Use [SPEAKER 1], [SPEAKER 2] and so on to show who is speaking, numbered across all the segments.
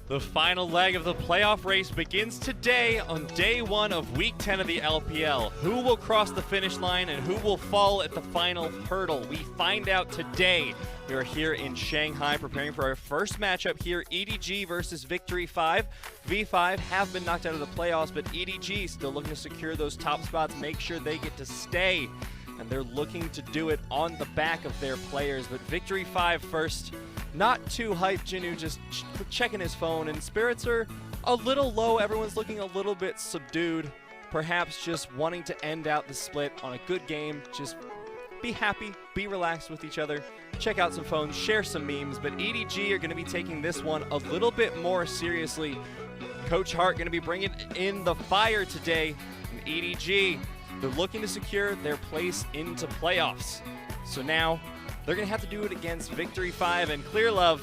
[SPEAKER 1] The final leg of the playoff race begins today on day 1 of week 10 of the LPL. Who will cross the finish line and who will fall at the final hurdle? We find out today. We are here in Shanghai preparing for our first matchup here, EDG versus Victory 5. V5 have been knocked out of the playoffs, but EDG still looking to secure those top spots, make sure they get to stay. And they're looking to do it on the back of their players. But Victory 5 first. Not too hyped. Jinoo just checking his phone, and spirits are a little low. Everyone's looking a little bit subdued. Perhaps just wanting to end out the split on a good game. Just be happy, be relaxed with each other, check out some phones, share some memes. But EDG are going to be taking this one a little bit more seriously. Coach Hart going to be bringing in the fire today. And EDG, they're looking to secure their place into playoffs. So now they're going to have to do it against Victory 5 and Clearlove.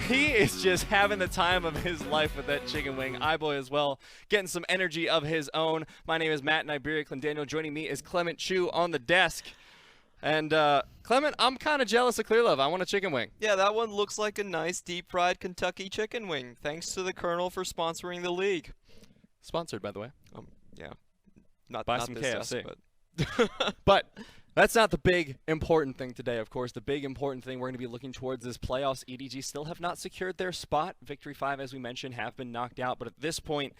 [SPEAKER 1] He is just having the time of his life with that chicken wing. iBoy as well, getting some energy of his own. My name is Matt and Iberia Clendaniel. Joining me is Clement Chu on the desk. And Clement, I'm kind of jealous of Clearlove. I want a chicken wing.
[SPEAKER 2] Yeah, that one looks like a nice deep-fried Kentucky chicken wing. Thanks to the Colonel for sponsoring the league.
[SPEAKER 1] Sponsored, by the way.
[SPEAKER 2] Yeah. Not
[SPEAKER 1] some
[SPEAKER 2] this
[SPEAKER 1] KFC.
[SPEAKER 2] But
[SPEAKER 1] But that's not the big important thing today, of course. The big important thing we're going to be looking towards is playoffs. EDG still have not secured their spot. Victory 5, as we mentioned, have been knocked out. But at this point,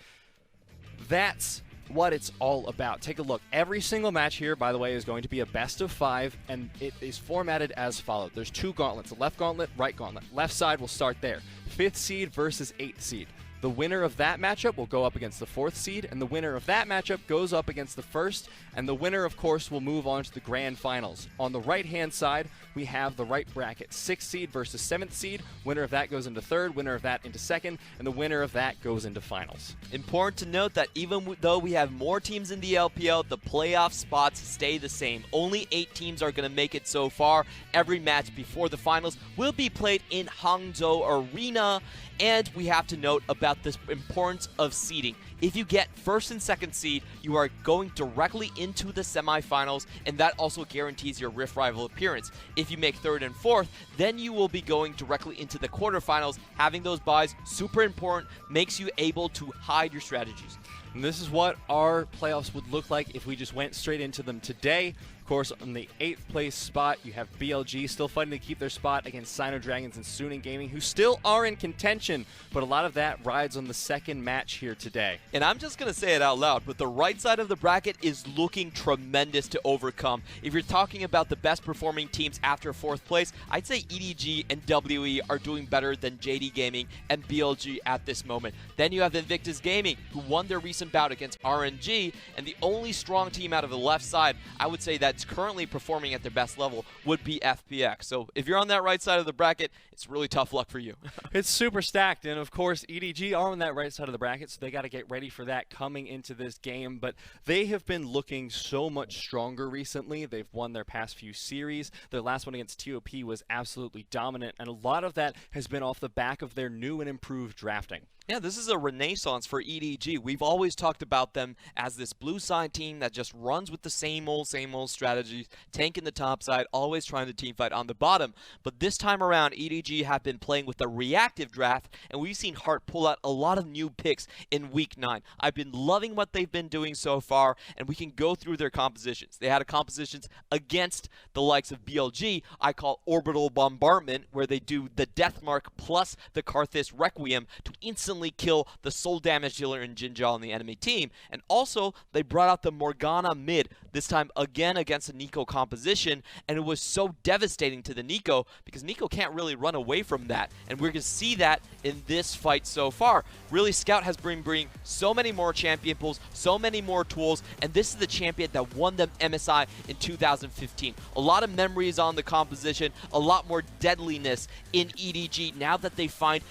[SPEAKER 1] that's what it's all about. Take a look. Every single match here, by the way, is going to be a best of 5, and it is formatted as follows. There's 2 gauntlets, a left gauntlet, right gauntlet. Left side will start there. 5th seed versus 8th seed. The winner of that matchup will go up against the 4th seed, and the winner of that matchup goes up against the 1st, and the winner, of course, will move on to the grand finals. On the right-hand side, we have the right bracket, 6th seed versus 7th seed. Winner of that goes into 3rd, winner of that into 2nd, and the winner of that goes into finals.
[SPEAKER 2] Important to note that even though we have more teams in the LPL, the playoff spots stay the same. Only 8 teams are going to make it so far. Every match before the finals will be played in Hangzhou Arena. And we have to note about the importance of seeding. If you get 1st and 2nd seed, you are going directly into the semifinals, and that also guarantees your Rift Rival appearance. If you make 3rd and 4th, then you will be going directly into the quarterfinals. Having those buys, super important, makes you able to hide your strategies.
[SPEAKER 1] And this is what our playoffs would look like if we just went straight into them today. Of course, on the 8th place spot, you have BLG still fighting to keep their spot against Sino Dragons and Suning Gaming, who still are in contention, but a lot of that rides on the second match here today.
[SPEAKER 2] And I'm just going to say it out loud, but the right side of the bracket is looking tremendous to overcome. If you're talking about the best performing teams after 4th place, I'd say EDG and WE are doing better than JD Gaming and BLG at this moment. Then you have Invictus Gaming, who won their recent bout against RNG, and the only strong team out of the left side, I would say that's currently performing at their best level, would be FPX. So if you're on that right side of the bracket, it's really tough luck for you.
[SPEAKER 1] It's super stacked, and of course EDG are on that right side of the bracket, so they got to get ready for that coming into this game. But they have been looking so much stronger recently. They've won their past few series. Their last one against TOP was absolutely dominant, and a lot of that has been off the back of their new and improved drafting.
[SPEAKER 2] Yeah, this is a renaissance for EDG. We've always talked about them as this blue side team that just runs with the same old strategies, tanking the top side, always trying to team fight on the bottom. But this time around, EDG have been playing with a reactive draft, and we've seen Hart pull out a lot of new picks in Week 9. I've been loving what they've been doing so far, and we can go through their compositions. They had a compositions against the likes of BLG, I call Orbital Bombardment, where they do the Death Mark plus the Karthus Requiem to instantly instantly kill the sole damage dealer in Jinja on the enemy team. And also, they brought out the Morgana mid, this time again against a Neeko composition, and it was so devastating to the Neeko because Neeko can't really run away from that, and we're going to see that in this fight so far. Really, Scout has bring so many more champion pools, so many more tools, and this is the champion that won them MSI in 2015. A lot of memories on the composition, a lot more deadliness in EDG now that they found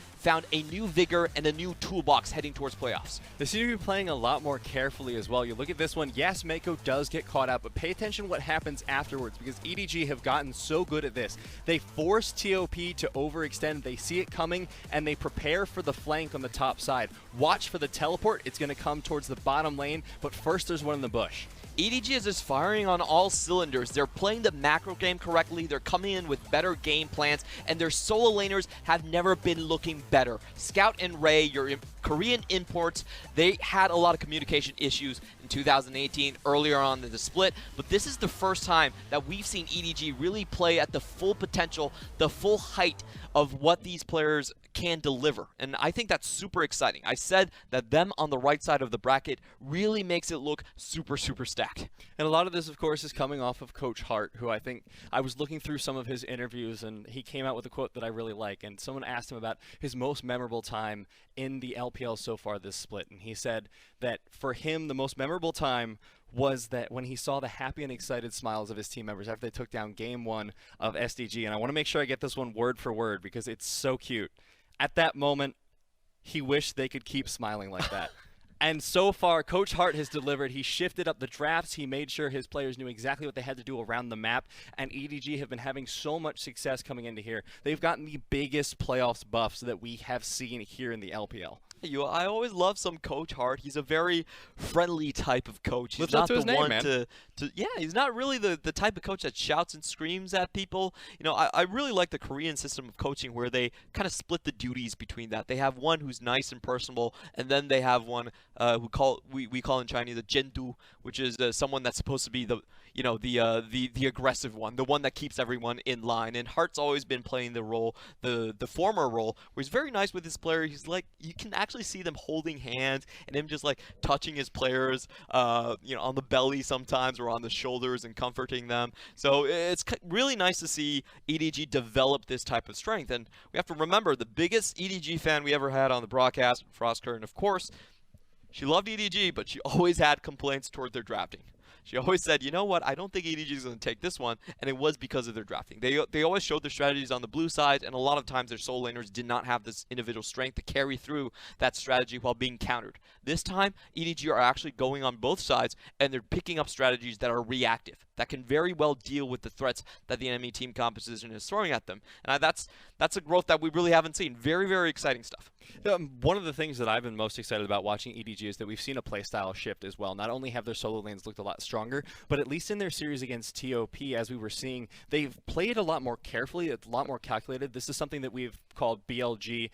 [SPEAKER 2] a new vigor and a new toolbox heading towards playoffs.
[SPEAKER 1] They seem to be playing a lot more carefully as well. You look at this one, yes, Meiko does get caught out, but pay attention to what happens afterwards because EDG have gotten so good at this. They force TOP to overextend, they see it coming, and they prepare for the flank on the top side. Watch for the teleport, it's going to come towards the bottom lane, but first there's one in the bush.
[SPEAKER 2] EDG is just firing on all cylinders. They're playing the macro game correctly, they're coming in with better game plans, and their solo laners have never been looking better. Scout and Ray, your Korean imports, they had a lot of communication issues in 2018, earlier on in the split, but this is the first time that we've seen EDG really play at the full potential, the full height of what these players can deliver, and I think that's super exciting. I said that them on the right side of the bracket really makes it look super stacked.
[SPEAKER 1] And a lot of this, of course, is coming off of Coach Hart, who I think I was looking through some of his interviews, and he came out with a quote that I really like, and someone asked him about his most memorable time in the LPL so far this split, and he said that for him, the most memorable time was that when he saw the happy and excited smiles of his team members after they took down Game 1 of SDG, and I want to make sure I get this one word for word because it's so cute. At that moment, he wished they could keep smiling like that. And so far, Coach Hart has delivered. He shifted up the drafts. He made sure his players knew exactly what they had to do around the map. And EDG have been having so much success coming into here. They've gotten the biggest playoffs buffs that we have seen here in the LPL.
[SPEAKER 2] I always love some Coach Hart. He's a very friendly type of coach. He's
[SPEAKER 1] not
[SPEAKER 2] the
[SPEAKER 1] name,
[SPEAKER 2] one
[SPEAKER 1] man.
[SPEAKER 2] to yeah, he's not really the type of coach that shouts and screams at people. You know, I really like the Korean system of coaching where they kind of split the duties between that. They have one who's nice and personable, and then they have one we call in Chinese the Jinoo, which is someone that's supposed to be the aggressive one, the one that keeps everyone in line. And Hart's always been playing the role, the former role, where he's very nice with his player. He's like, you can actually see them holding hands and him just like touching his players, on the belly sometimes or on the shoulders and comforting them. So it's really nice to see EDG develop this type of strength. And we have to remember the biggest EDG fan we ever had on the broadcast, FLICKR, and of course, she loved EDG, but she always had complaints toward their drafting. She always said, you know what, I don't think EDG is going to take this one, and it was because of their drafting. They always showed their strategies on the blue side, and a lot of times their solo laners did not have this individual strength to carry through that strategy while being countered. This time, EDG are actually going on both sides, and they're picking up strategies that are reactive, that can very well deal with the threats that the enemy team composition is throwing at them. And that's a growth that we really haven't seen. Very, very exciting stuff.
[SPEAKER 1] One of the things that I've been most excited about watching EDG is that we've seen a playstyle shift as well. Not only have their solo lanes looked a lot stronger, but at least in their series against TOP, as we were seeing, they've played a lot more carefully, a lot more calculated. This is something that we've called BLG,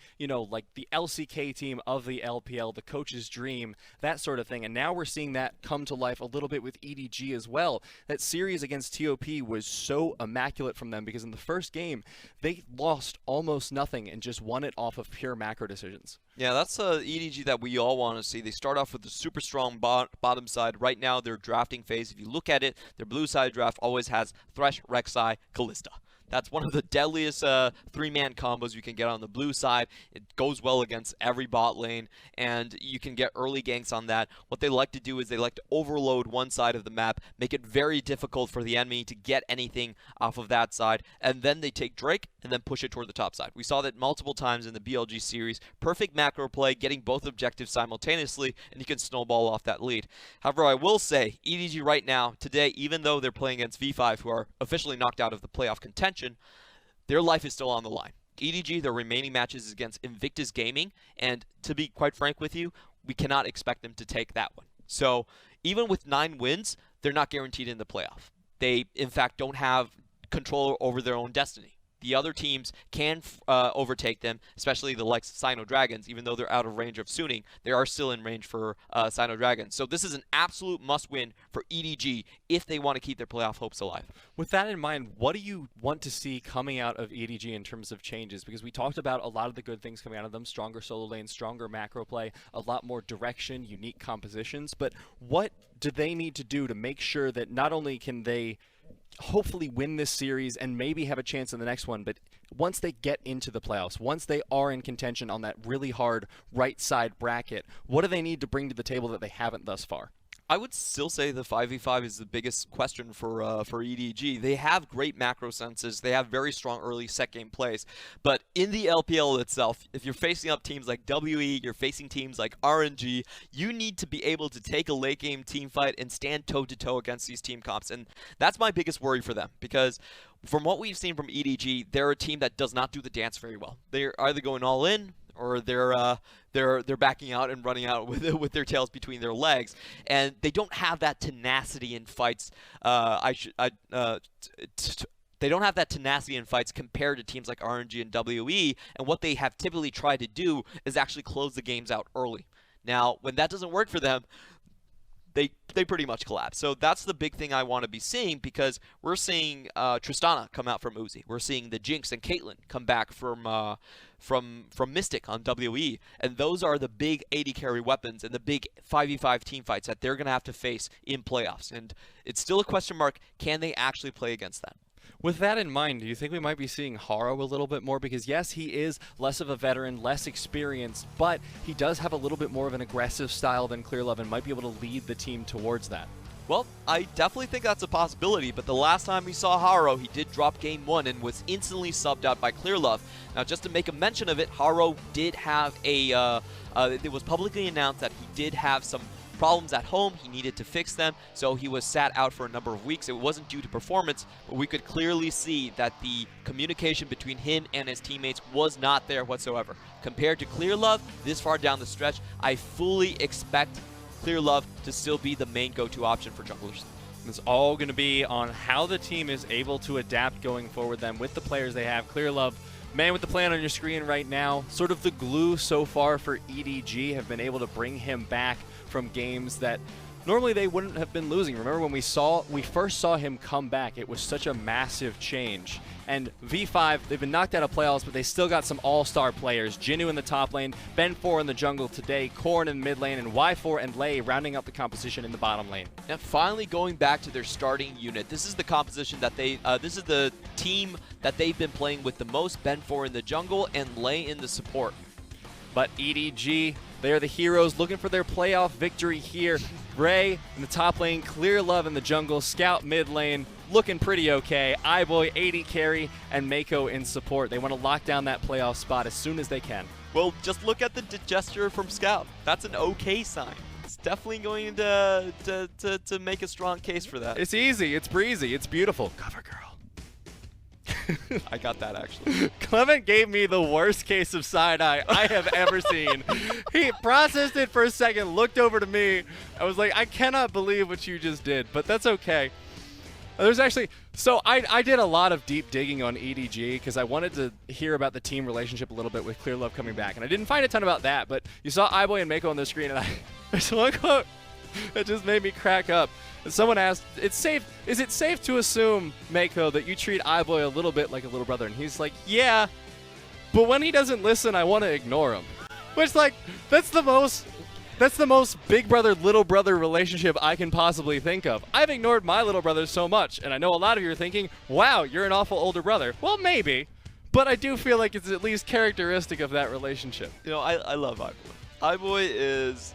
[SPEAKER 1] like the LCK team of the LPL, the coach's dream, that sort of thing. And now we're seeing that come to life a little bit with EDG as well. That series against TOP was so immaculate from them because in the first game, they lost almost nothing and just won it off of pure macro decisions.
[SPEAKER 2] Yeah, that's EDG that we all want to see. They start off with a super strong bottom side. Right now, their drafting phase, if you look at it, their blue side draft always has Thresh, Rek'Sai, Kalista. That's one of the deadliest three-man combos you can get on the blue side. It goes well against every bot lane, and you can get early ganks on that. What they like to do is they like to overload one side of the map, make it very difficult for the enemy to get anything off of that side, and then they take Drake and then push it toward the top side. We saw that multiple times in the BLG series. Perfect macro play, getting both objectives simultaneously, and you can snowball off that lead. However, I will say, EDG right now, today, even though they're playing against V5, who are officially knocked out of the playoff contention, their life is still on the line. EDG, their remaining matches is against Invictus Gaming, and to be quite frank with you, we cannot expect them to take that one. So even with 9 wins, they're not guaranteed in the playoff. They, in fact, don't have control over their own destiny. the other teams can overtake them, especially the likes of Sino Dragons. Even though they're out of range of Suning, they are still in range for Sino Dragons. So this is an absolute must-win for EDG if they want to keep their playoff hopes alive.
[SPEAKER 1] With that in mind, what do you want to see coming out of EDG in terms of changes? Because we talked about a lot of the good things coming out of them, stronger solo lanes, stronger macro play, a lot more direction, unique compositions, but what do they need to do to make sure that not only can they hopefully win this series and maybe have a chance in the next one, but once they get into the playoffs, once they are in contention on that really hard right side bracket, what do they need to bring to the table that they haven't thus far?
[SPEAKER 2] I would still say the 5v5 is the biggest question for EDG. They have great macro senses. They have very strong early set game plays. But in the LPL itself, if you're facing up teams like WE, you're facing teams like RNG, you need to be able to take a late game team fight and stand toe-to-toe against these team comps. And that's my biggest worry for them, because from what we've seen from EDG, they're a team that does not do the dance very well. They're either going all in, or they're backing out and running out with their tails between their legs, and they don't have that tenacity in fights. They don't have that tenacity in fights compared to teams like RNG and WE, and what they have typically tried to do is actually close the games out early. Now, when that doesn't work for them, they pretty much collapse. So that's the big thing I want to be seeing, because we're seeing Tristana come out from Uzi. We're seeing the Jinx and Caitlyn come back from Mystic on WE. And those are the big AD carry weapons and the big 5v5 team fights that they're going to have to face in playoffs. And it's still a question mark, can they actually play against that?
[SPEAKER 1] With that in mind, do you think we might be seeing Haro a little bit more? Because yes, he is less of a veteran, less experienced, but he does have a little bit more of an aggressive style than Clearlove and might be able to lead the team towards that.
[SPEAKER 2] Well, I definitely think that's a possibility, but the last time we saw Haro, he did drop game 1 and was instantly subbed out by Clearlove. Now, just to make a mention of it, Haro did have it was publicly announced that he did have some problems at home. He needed to fix them, so he was sat out for a number of weeks. It wasn't due to performance, but we could clearly see that the communication between him and his teammates was not there whatsoever. Compared to Clearlove, this far down the stretch, I fully expect Clearlove to still be the main go-to option for junglers.
[SPEAKER 1] It's all going to be on how the team is able to adapt going forward then with the players they have. Clearlove, man with the plan on your screen right now, sort of the glue so far for EDG, have been able to bring him back from games that normally they wouldn't have been losing. Remember when we first saw him come back, it was such a massive change. And V5, they've been knocked out of playoffs, but they still got some all-star players. Jinoo in the top lane, Ben4 in the jungle today, Korn in the mid lane, and Y4 and Lei rounding out the composition in the bottom lane.
[SPEAKER 2] And finally going back to their starting unit. This is the composition that this is the team that they've been playing with the most. Ben4 in the jungle and Lei in the support.
[SPEAKER 1] But EDG, they are the heroes looking for their playoff victory here. Ray in the top lane, Clearlove in the jungle, Scout mid lane, looking pretty okay. iBoy, AD carry, and Meiko in support. They want to lock down that playoff spot as soon as they can.
[SPEAKER 2] Well, just look at the gesture from Scout. That's an okay sign. It's definitely going to make a strong case for that.
[SPEAKER 1] It's easy, it's breezy, it's beautiful. Cover girl.
[SPEAKER 2] I got that, actually.
[SPEAKER 1] Clement gave me the worst case of side-eye I have ever seen. He processed it for a second, looked over to me. I was like, I cannot believe what you just did, but that's okay. There's actually, so I did a lot of deep digging on EDG because I wanted to hear about the team relationship a little bit with Clearlove coming back, and I didn't find a ton about that, but you saw iBoy and Meiko on the screen, and there's one quote that just made me crack up. Someone asked, is it safe to assume, Meiko, that you treat iBoy a little bit like a little brother? And he's like, yeah, but when he doesn't listen, I want to ignore him. Which, like, that's the most big brother, little brother relationship I can possibly think of. I've ignored my little brother so much, and I know a lot of you are thinking, wow, you're an awful older brother. Well, maybe, but I do feel like it's at least characteristic of that relationship.
[SPEAKER 2] You know, I love iBoy. iBoy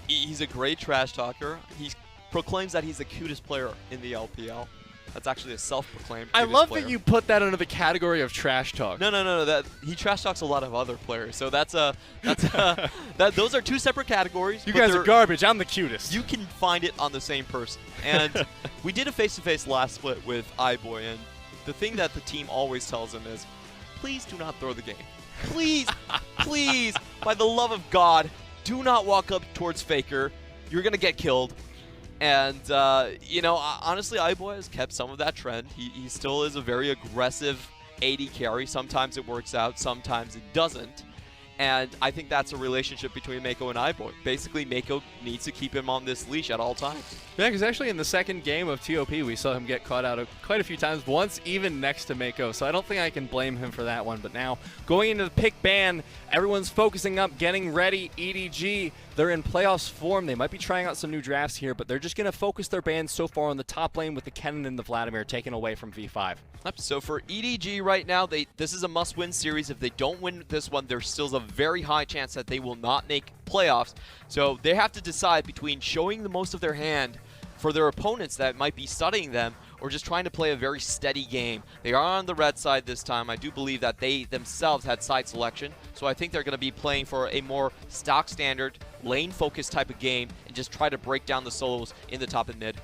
[SPEAKER 2] he's a great trash talker. He proclaims that he's the cutest player in the LPL. That's actually a self-proclaimed
[SPEAKER 1] I love
[SPEAKER 2] player.
[SPEAKER 1] that you put that under the category of trash talk.
[SPEAKER 2] No. That he trash talks a lot of other players. So those are two separate categories.
[SPEAKER 1] You guys are garbage. I'm the cutest.
[SPEAKER 2] You can find it on the same person. And we did a face-to-face last split with iBoy, and the thing that the team always tells him is, please do not throw the game. Please, please, by the love of God, do not walk up towards FLICKR. You're gonna get killed. And, you know, honestly, iBoy has kept some of that trend. He still is a very aggressive AD carry. Sometimes it works out, sometimes it doesn't. And I think that's a relationship between Meiko and iBoy. Basically, Meiko needs to keep him on this leash at all times.
[SPEAKER 1] Yeah, because actually in the second game of TOP, we saw him get caught out quite a few times, once even next to Meiko. So I don't think I can blame him for that one. But now, going into the pick ban, everyone's focusing up, getting ready. EDG, they're in playoffs form. They might be trying out some new drafts here, but they're just going to focus their bans so far on the top lane with the Kennen and the Vladimir taken away from V5.
[SPEAKER 2] So for EDG right now, this is a must-win series. If they don't win this one, there's still a very high chance that they will not make playoffs. So they have to decide between showing the most of their hand for their opponents that might be studying them, or just trying to play a very steady game. They are on the red side this time. I do believe that they themselves had side selection, so I think they're going to be playing for a more stock standard, lane-focused type of game, and just try to break down the solos in the top and mid.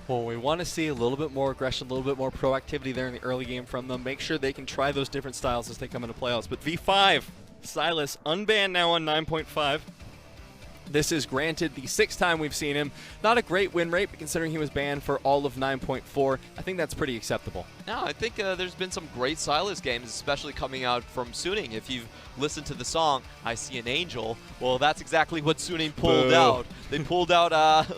[SPEAKER 1] Well, we want to see a little bit more aggression, a little bit more proactivity there in the early game from them. Make sure they can try those different styles as they come into playoffs. But V5, Sylas, unbanned now on 9.5. This is granted the 6th time we've seen him. Not a great win rate, but considering he was banned for all of 9.4, I think that's pretty acceptable.
[SPEAKER 2] No, I think there's been some great Sylas games, especially coming out from Suning. If you've listened to the song, I See an Angel, well, that's exactly what Suning pulled out. They pulled out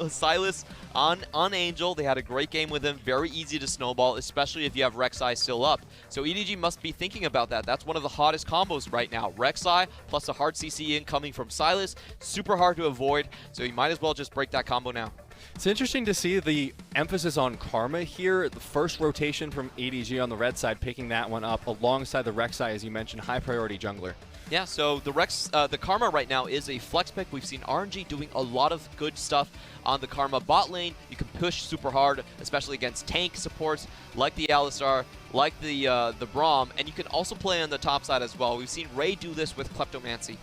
[SPEAKER 2] Sylas on Angel. They had a great game with him. Very easy to snowball, especially if you have Rek'Sai still up. So EDG must be thinking about that. That's one of the hottest combos right now. Rek'Sai plus a hard CC incoming from Sylas. Super hard to avoid, so you might as well just break that combo now.
[SPEAKER 1] It's interesting to see the emphasis on Karma here. The first rotation from EDG on the red side, picking that one up alongside the Rek'Sai, as you mentioned, high priority jungler.
[SPEAKER 2] Yeah, so the Karma right now is a flex pick. We've seen RNG doing a lot of good stuff on the Karma bot lane. You can push super hard, especially against tank supports like the Alistar, like the Braum, and you can also play on the top side as well. We've seen Ray do this with Kleptomancy.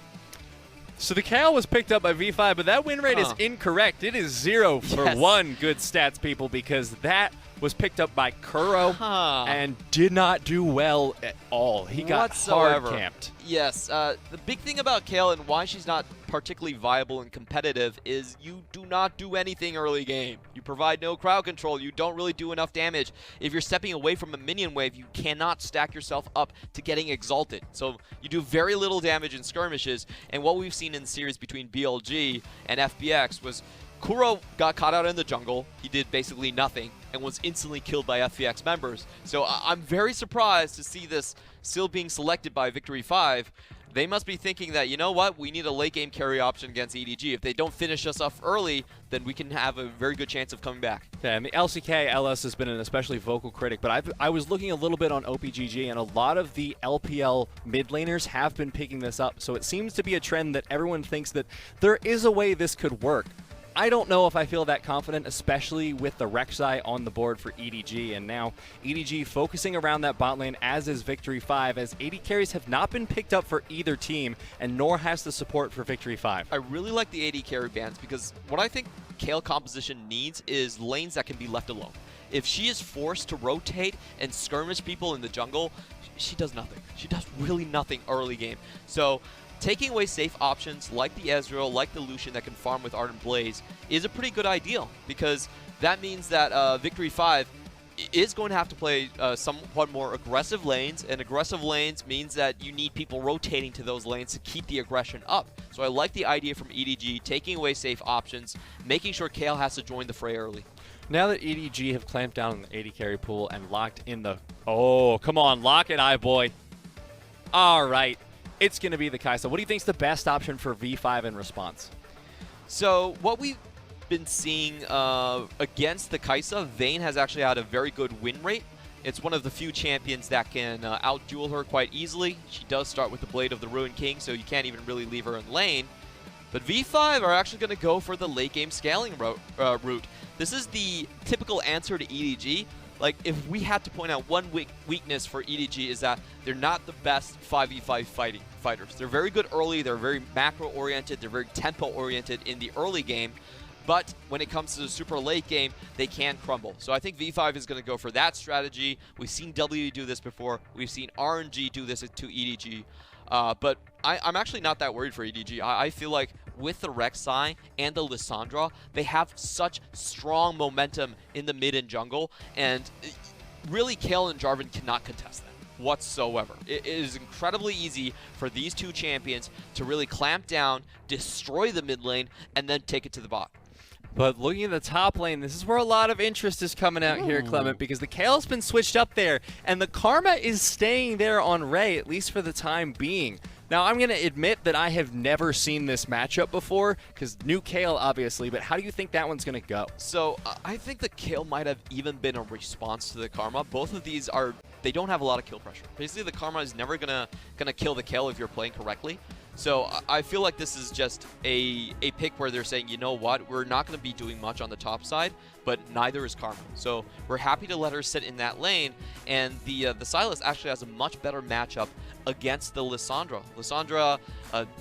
[SPEAKER 1] So the Kayle was picked up by V5, but that win rate is incorrect. It is 0 for 1 good stats, people, because that was picked up by Kuro and did not do well at all. He got hard camped.
[SPEAKER 2] Yes, the big thing about Kayle and why she's not particularly viable and competitive is you do not do anything early game. You provide no crowd control. You don't really do enough damage. If you're stepping away from a minion wave, you cannot stack yourself up to getting exalted. So you do very little damage in skirmishes, and what we've seen in the series between BLG and FPX was Kuro got caught out in the jungle. He did basically nothing and was instantly killed by FPX members. So I'm very surprised to see this still being selected by Victory 5. They must be thinking that, you know what, we need a late game carry option against EDG. If they don't finish us off early, then we can have a very good chance of coming back.
[SPEAKER 1] Yeah, and the LCK LS has been an especially vocal critic, but I was looking a little bit on OPGG, and a lot of the LPL mid laners have been picking this up. So it seems to be a trend that everyone thinks that there is a way this could work. I don't know if I feel that confident, especially with the Rek'Sai on the board for EDG, and now EDG focusing around that bot lane, as is Victory 5, as AD carries have not been picked up for either team, and nor has the support for Victory 5.
[SPEAKER 2] I really like the AD carry bans, because what I think Kayle composition needs is lanes that can be left alone. If she is forced to rotate and skirmish people in the jungle, she does nothing. She does really nothing early game. So taking away safe options like the Ezreal, like the Lucian that can farm with Ardent Blaze is a pretty good ideal, because that means that Victory 5 is going to have to play somewhat more aggressive lanes, and aggressive lanes means that you need people rotating to those lanes to keep the aggression up. So I like the idea from EDG, taking away safe options, making sure Kayle has to join the fray early.
[SPEAKER 1] Now that EDG have clamped down on the AD carry pool and locked in the... Oh, come on, lock it, iBoy. All right. It's going to be the Kai'Sa. What do you think is the best option for V5 in response?
[SPEAKER 2] So what we've been seeing against the Kai'Sa, Vayne has actually had a very good win rate. It's one of the few champions that can out-duel her quite easily. She does start with the Blade of the Ruined King, so you can't even really leave her in lane. But V5 are actually going to go for the late-game scaling route. This is the typical answer to EDG. Like, if we had to point out one weakness for EDG, is that they're not the best 5v5 fighters. They're very good early, they're very macro-oriented, they're very tempo-oriented in the early game, but when it comes to the super late game, they can crumble. So I think V5 is going to go for that strategy. We've seen W do this before. We've seen RNG do this to EDG. But I'm actually not that worried for EDG. I feel like with the Rek'Sai and the Lissandra, they have such strong momentum in the mid and jungle, and really Kayle and Jarvin cannot contest that. whatsoever. It is incredibly easy for these two champions to really clamp down, destroy the mid lane, and then take it to the bot.
[SPEAKER 1] But looking at the top lane, this is where a lot of interest is coming out here, Clement, because the Kayle's been switched up there, and the Karma is staying there on Ray, at least for the time being. Now, I'm going to admit that I have never seen this matchup before, because new Kayle, obviously, but how do you think that one's going to go?
[SPEAKER 2] So, I think the Kayle might have even been a response to the Karma. Both of these they don't have a lot of kill pressure. Basically, the Karma is never gonna kill the Kayle if you're playing correctly. So I feel like this is just a pick where they're saying, you know what, we're not going to be doing much on the top side, but neither is Karma. So we're happy to let her sit in that lane, and the Sylas actually has a much better matchup against the Lissandra. Lissandra,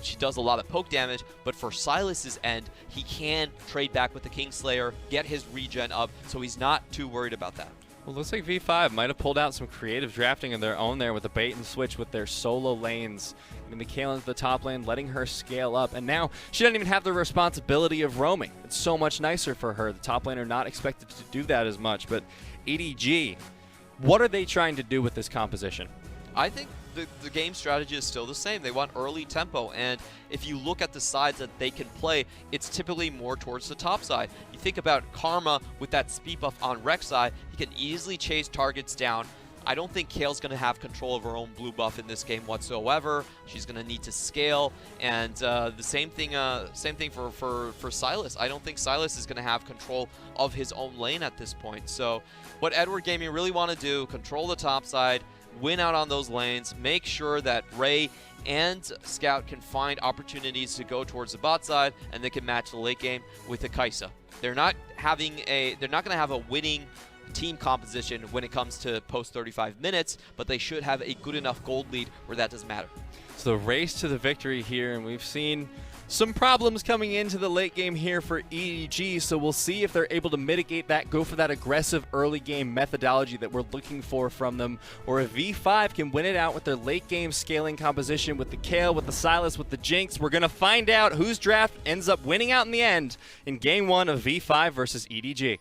[SPEAKER 2] she does a lot of poke damage, but for Sylas's end, he can trade back with the Kingslayer, get his regen up, so he's not too worried about that.
[SPEAKER 1] Well, looks like V5 might have pulled out some creative drafting of their own there with a bait and switch with their solo lanes. And the Kayle into the top lane, letting her scale up. And now she doesn't even have the responsibility of roaming. It's so much nicer for her. The top laner not expected to do that as much. But EDG, what are they trying to do with this composition?
[SPEAKER 2] I think the game strategy is still the same. They want early tempo, and if you look at the sides that they can play, it's typically more towards the top side. You think about Karma with that speed buff on Rek'Sai, he can easily chase targets down. I don't think Kayle's going to have control of her own blue buff in this game whatsoever. She's going to need to scale, and the same thing for Sylas. I don't think Sylas is going to have control of his own lane at this point. So what Edward Gaming really want to do, control the top side, win out on those lanes, make sure that Ray and Scout can find opportunities to go towards the bot side, and they can match the late game with a Kaisa. They're not going to have a winning team composition when it comes to post 35 minutes, but they should have a good enough gold lead where that doesn't matter.
[SPEAKER 1] So the race to the victory here, and we've seen some problems coming into the late game here for EDG, so we'll see if they're able to mitigate that, go for that aggressive early game methodology that we're looking for from them, or if V5 can win it out with their late game scaling composition with the Kayle, with the Sylas, with the Jinx. We're going to find out whose draft ends up winning out in the end in game 1 of V5 versus EDG.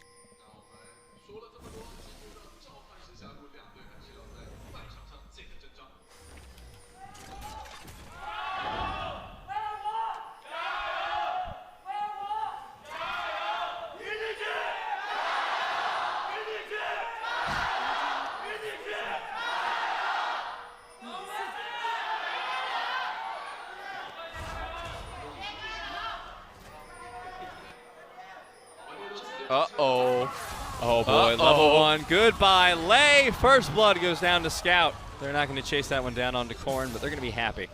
[SPEAKER 1] Uh-oh. Oh, boy. Level 1. Goodbye. Lay. First blood goes down to Scout. They're not going to chase that one down onto Corn, but they're going to be happy.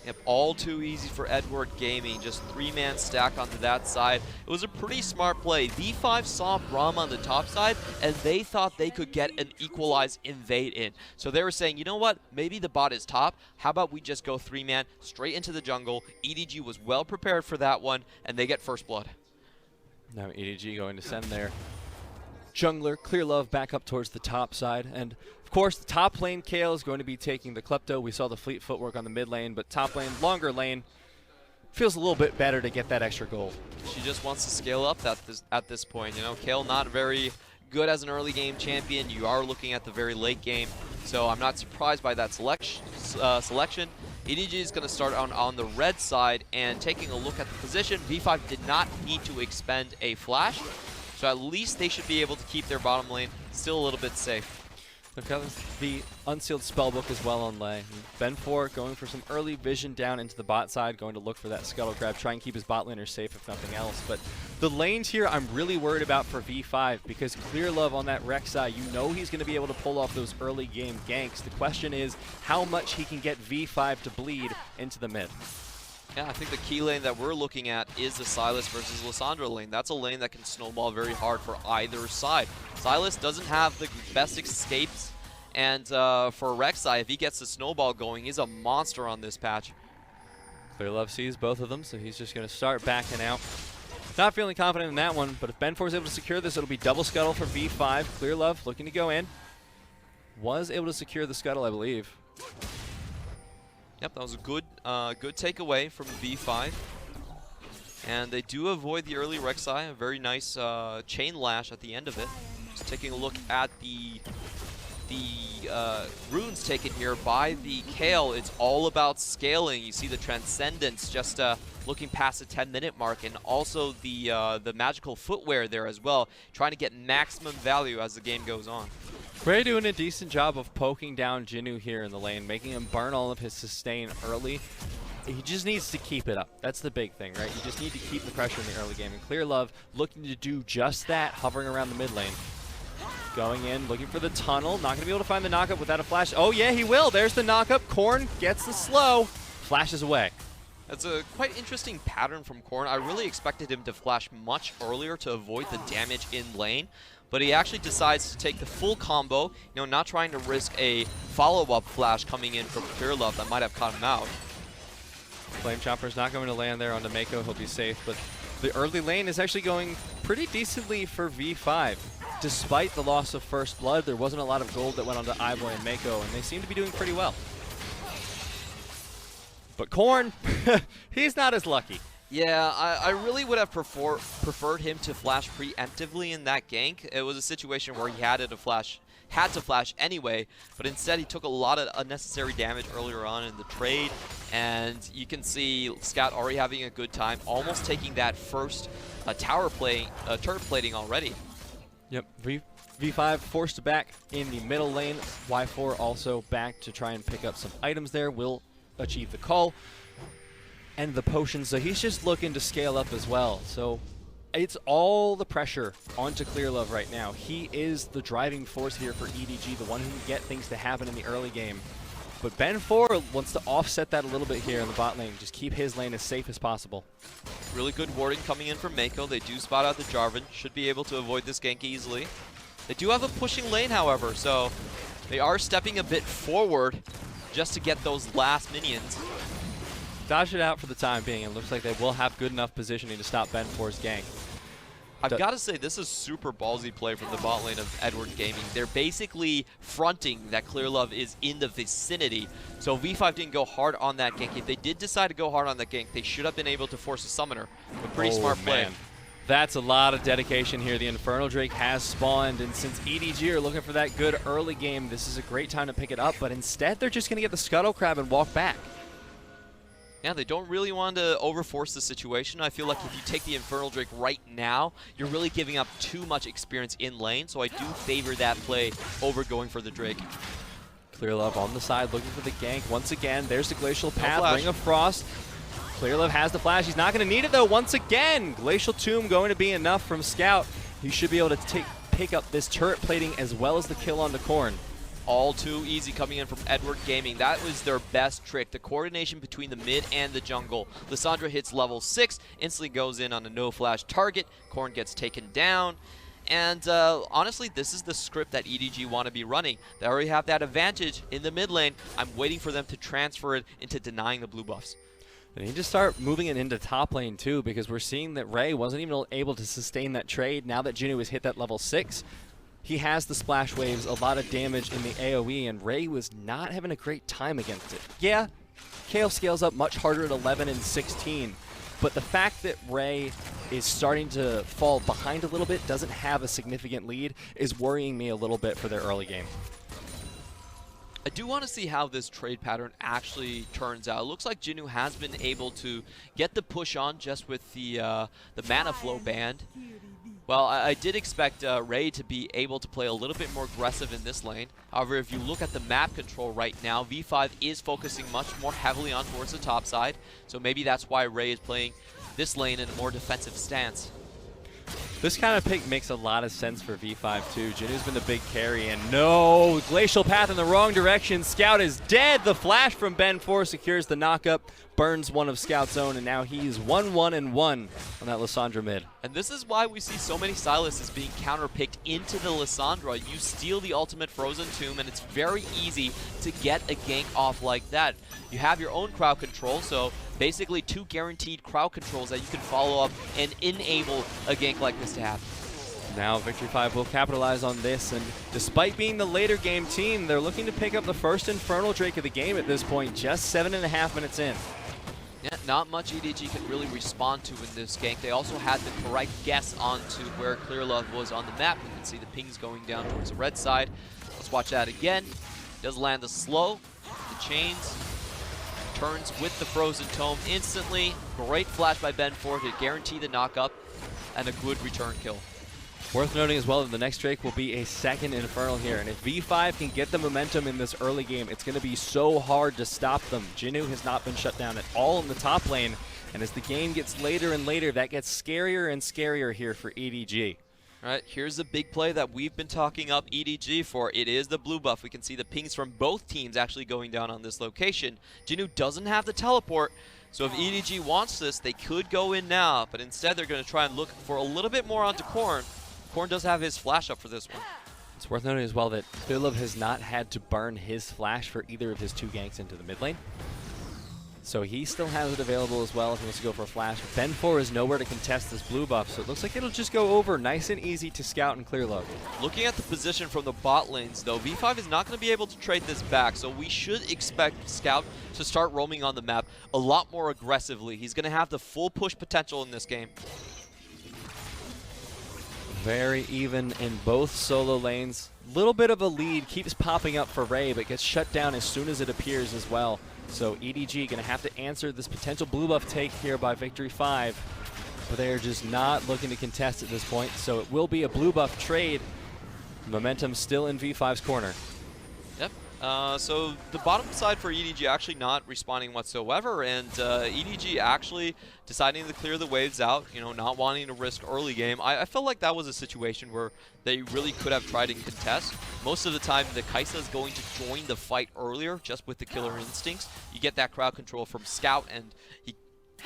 [SPEAKER 2] Yep, all too easy for Edward Gaming. Just 3-man stack onto that side. It was a pretty smart play. V5 saw Braum on the top side, and they thought they could get an equalize invade in. So they were saying, you know what? Maybe the bot is top. How about we just go 3-man straight into the jungle? EDG was well prepared for that one, and they get first blood.
[SPEAKER 1] Now EDG going to send their jungler, Clearlove, back up towards the top side. And, of course, the top lane Kayle is going to be taking the Klepto. We saw the fleet footwork on the mid lane, but top lane, longer lane, feels a little bit better to get that extra gold.
[SPEAKER 2] She just wants to scale up at this point. You know, Kayle not very good as an early game champion. You are looking at the very late game, so I'm not surprised by that selection. EDG is going to start on the red side, and taking a look at the position, V5 did not need to expend a flash, so at least they should be able to keep their bottom lane still a little bit safe.
[SPEAKER 1] They've got the unsealed spellbook as well on Lay. Ben4 going for some early vision down into the bot side, going to look for that scuttle grab, try and keep his bot laner safe if nothing else. But the lanes here I'm really worried about for V5, because Clearlove on that Rek'Sai, you know he's going to be able to pull off those early game ganks. The question is how much he can get V5 to bleed into the mid.
[SPEAKER 2] Yeah, I think the key lane that we're looking at is the Sylas versus Lissandra lane. That's a lane that can snowball very hard for either side. Sylas doesn't have the best escapes, and for Rek'Sai, if he gets the snowball going, he's a monster on this patch.
[SPEAKER 1] Clearlove sees both of them, so he's just going to start backing out. Not feeling confident in that one, but if Ben4 is able to secure this, it'll be double scuttle for V5. Clearlove looking to go in. Was able to secure the scuttle, I believe.
[SPEAKER 2] Yep, that was a good takeaway from V5. And they do avoid the early Rek'Sai, a very nice chain lash at the end of it. Just taking a look at the the runes taken here by the Kayle. It's all about scaling. You see the Transcendence just looking past the 10-minute mark, and also the magical footwear there as well, trying to get maximum value as the game goes on.
[SPEAKER 1] Ray doing a decent job of poking down Jinoo here in the lane, making him burn all of his sustain early. He just needs to keep it up. That's the big thing, right? You just need to keep the pressure in the early game. And Clearlove looking to do just that, hovering around the mid lane. Going in, looking for the tunnel. Not going to be able to find the knockup without a flash. Oh, yeah, he will. There's the knockup. Corn gets the slow. Flashes away.
[SPEAKER 2] That's a quite interesting pattern from Corn. I really expected him to flash much earlier to avoid the damage in lane, but he actually decides to take the full combo, not trying to risk a follow-up flash coming in from Clearlove that might have caught him out.
[SPEAKER 1] Flame Chopper's not going to land there onto Meiko. He'll be safe, but the early lane is actually going pretty decently for V5. Despite the loss of First Blood, there wasn't a lot of gold that went onto iBoy and Meiko, and they seem to be doing pretty well. But Corn, he's not as lucky.
[SPEAKER 2] Yeah, I really would have preferred him to flash preemptively in that gank. It was a situation where he had to flash anyway, but instead he took a lot of unnecessary damage earlier on in the trade, and you can see Scout already having a good time, almost taking that first turret plating already.
[SPEAKER 1] Yep, V5 forced back in the middle lane. Y4 also back to try and pick up some items there. Will achieve the call and the potion, so he's just looking to scale up as well. So it's all the pressure onto Clearlove right now. He is the driving force here for EDG, the one who can get things to happen in the early game. But Ben4 wants to offset that a little bit here in the bot lane, just keep his lane as safe as possible.
[SPEAKER 2] Really good warding coming in from Meiko. They do spot out the Jarvin, should be able to avoid this gank easily. They do have a pushing lane, however, so they are stepping a bit forward just to get those last minions.
[SPEAKER 1] Dodge it out for the time being. It looks like they will have good enough positioning to stop Ben4's gank.
[SPEAKER 2] I've got to say, this is super ballsy play from the bot lane of Edward Gaming. They're basically fronting that Clearlove is in the vicinity. So V5 didn't go hard on that gank. If they did decide to go hard on that gank, they should have been able to force a summoner. A pretty smart play.
[SPEAKER 1] Man. That's a lot of dedication here. The Infernal Drake has spawned, and since EDG are looking for that good early game, this is a great time to pick it up, but instead they're just going to get the Scuttle Crab and walk back.
[SPEAKER 2] Yeah, they don't really want to overforce the situation. I feel like if you take the Infernal Drake right now, you're really giving up too much experience in lane, so I do favor that play over going for the Drake.
[SPEAKER 1] Clearlove on the side looking for the gank. Once again, there's the Glacial Path, Ring of Frost. Clearlove has the flash. He's not going to need it, though, once again. Glacial Tomb going to be enough from Scout. He should be able to pick up this turret plating as well as the kill on the Corn.
[SPEAKER 2] All too easy coming in from Edward Gaming. That was their best trick, the coordination between the mid and the jungle. Lissandra hits level 6, instantly goes in on a no-flash target. Corn gets taken down. And honestly, this is the script that EDG want to be running. They already have that advantage in the mid lane. I'm waiting for them to transfer it into denying the blue buffs.
[SPEAKER 1] They need to start moving it into top lane, too, because we're seeing that Ray wasn't even able to sustain that trade. Now that Jinoo has hit that level 6, he has the splash waves, a lot of damage in the AoE, and Ray was not having a great time against it. Yeah, Kayle scales up much harder at 11 and 16, but the fact that Ray is starting to fall behind a little bit, doesn't have a significant lead, is worrying me a little bit for their early game.
[SPEAKER 2] I do want to see how this trade pattern actually turns out. It looks like Jinoo has been able to get the push on just with the mana flow band. Well, I did expect Ray to be able to play a little bit more aggressive in this lane. However, if you look at the map control right now, V5 is focusing much more heavily on towards the top side. So maybe that's why Ray is playing this lane in a more defensive stance.
[SPEAKER 1] This kind of pick makes a lot of sense for V5 too. Jinoo's been the big carry, and no, Glacial Path in the wrong direction. Scout is dead. The flash from Ben4 secures the knockup, burns one of Scout's own, and now he's 1-1-1 on that Lissandra mid.
[SPEAKER 2] And this is why we see so many Sylas being counter-picked into the Lissandra. You steal the ultimate Frozen Tomb, and it's very easy to get a gank off like that. You have your own crowd control, so basically 2 guaranteed crowd controls that you can follow up and enable a gank like this to happen.
[SPEAKER 1] Now Victory 5 will capitalize on this, and despite being the later game team, they're looking to pick up the first Infernal Drake of the game at this point, just 7.5 minutes in.
[SPEAKER 2] Yeah, not much EDG can really respond to in this gank. They also had the correct guess onto where Clearlove was on the map. You can see the pings going down towards the red side. Let's watch that again. Does land the slow, the chains, turns with the frozen tome instantly. Great flash by Ben4 to guarantee the knock-up and a good return kill.
[SPEAKER 1] Worth noting as well that the next Drake will be a second Infernal here, and if V5 can get the momentum in this early game, it's going to be so hard to stop them. Jinoo has not been shut down at all in the top lane, and as the game gets later and later, that gets scarier and scarier here for EDG.
[SPEAKER 2] All right, here's the big play that we've been talking up EDG for. It is the blue buff. We can see the pings from both teams actually going down on this location. Jinoo doesn't have the teleport, so if EDG wants this, they could go in now, but instead they're going to try and look for a little bit more onto Corn. Corn does have his flash up for this one.
[SPEAKER 1] It's worth noting as well that Clearlove has not had to burn his flash for either of his two ganks into the mid lane. So he still has it available as well if he wants to go for a flash. Ben4 is nowhere to contest this blue buff, so it looks like it'll just go over nice and easy to Scout and Clearlove.
[SPEAKER 2] Looking at the position from the bot lanes, though, V5 is not going to be able to trade this back, so we should expect Scout to start roaming on the map a lot more aggressively. He's going to have the full push potential in this game.
[SPEAKER 1] Very even in both solo lanes. Little bit of a lead keeps popping up for Ray, but gets shut down as soon as it appears as well. So EDG going to have to answer this potential blue buff take here by Victory 5. But they are just not looking to contest at this point. So it will be a blue buff trade. Momentum still in V5's corner.
[SPEAKER 2] Yep. So the bottom side for EDG actually not responding whatsoever, and EDG actually deciding to clear the waves out, you know, not wanting to risk early game. I felt like that was a situation where they really could have tried and contest. Most of the time, the Kayle is going to join the fight earlier, just with the killer instincts. You get that crowd control from Scout, and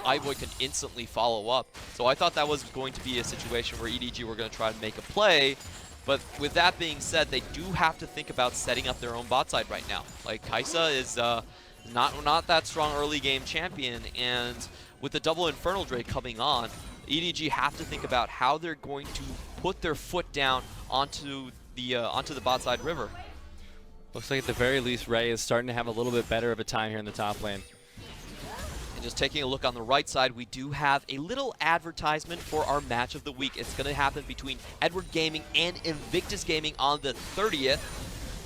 [SPEAKER 2] iBoy can instantly follow up. So I thought that was going to be a situation where EDG were going to try and make a play. But with that being said, they do have to think about setting up their own bot side right now. Like, Kayle is not that strong early game champion, and with the double Infernal Drake coming on, EDG have to think about how they're going to put their foot down onto the bot side river.
[SPEAKER 1] Looks like at the very least, Ray is starting to have a little bit better of a time here in the top lane.
[SPEAKER 2] Just taking a look on the right side, we do have a little advertisement for our match of the week. It's going to happen between Edward Gaming and Invictus Gaming on the 30th.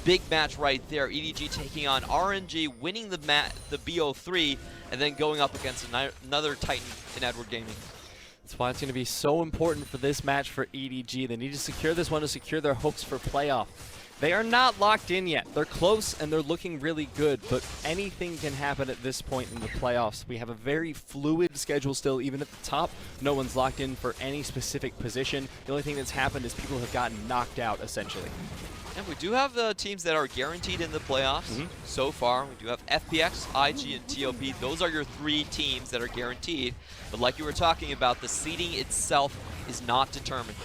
[SPEAKER 2] Big match right there. EDG taking on RNG, winning the BO3, and then going up against another Titan in Edward Gaming.
[SPEAKER 1] That's why it's going to be so important for this match for EDG. They need to secure this one to secure their hopes for playoff. They are not locked in yet. They're close and they're looking really good, but anything can happen at this point in the playoffs. We have a very fluid schedule still, even at the top. No one's locked in for any specific position. The only thing that's happened is people have gotten knocked out, essentially.
[SPEAKER 2] And we do have teams that are guaranteed in the playoffs so far. We do have FPX, IG, and TOP. Those are your three teams that are guaranteed. But like you were talking about, the seeding itself is not determined.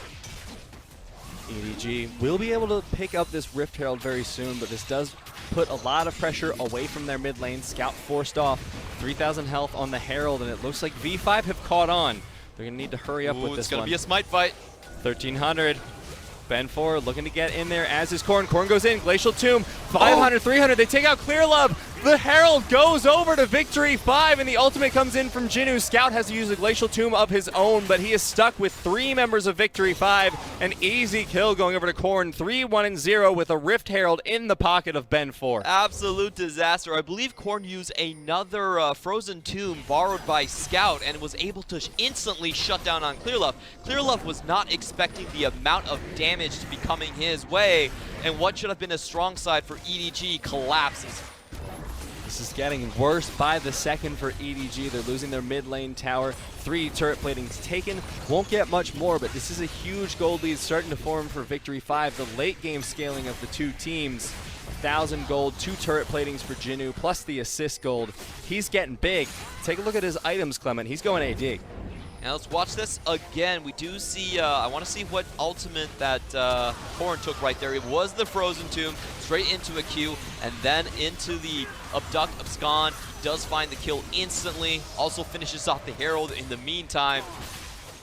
[SPEAKER 1] EDG will be able to pick up this Rift Herald very soon, but this does put a lot of pressure away from their mid lane. Scout forced off, 3,000 health on the Herald, and it looks like V5 have caught on. They're going to need to hurry up with this one.
[SPEAKER 2] It's going to be a smite fight.
[SPEAKER 1] 1,300. Ben4 looking to get in there, as is Corn. Corn goes in, Glacial Tomb, 500, 300. They take out Clearlove. The Herald goes over to Victory 5, and the ultimate comes in from Jinoo. Scout has to use a Glacial Tomb of his own, but he is stuck with 3 members of Victory 5. An easy kill going over to Corn, 3-1-0 with a Rift Herald in the pocket of Ben4.
[SPEAKER 2] Absolute disaster. I believe Corn used another Frozen Tomb borrowed by Scout and was able to instantly shut down on Clearlove. Clearlove was not expecting the amount of damage to be coming his way, and what should have been a strong side for EDG collapses.
[SPEAKER 1] This is getting worse by the second for EDG. They're losing their mid lane tower. 3 turret platings taken. Won't get much more, but this is a huge gold lead starting to form for Victory 5. The late game scaling of the two teams. 1,000 gold, 2 turret platings for Jinoo, plus the assist gold. He's getting big. Take a look at his items, Clement. He's going AD.
[SPEAKER 2] Now let's watch this again. We do see, I want to see what ultimate that Corn took right there. It was the Frozen Tomb, straight into a Q, and then into the Abduct Abscond. He does find the kill instantly, also finishes off the Herald in the meantime.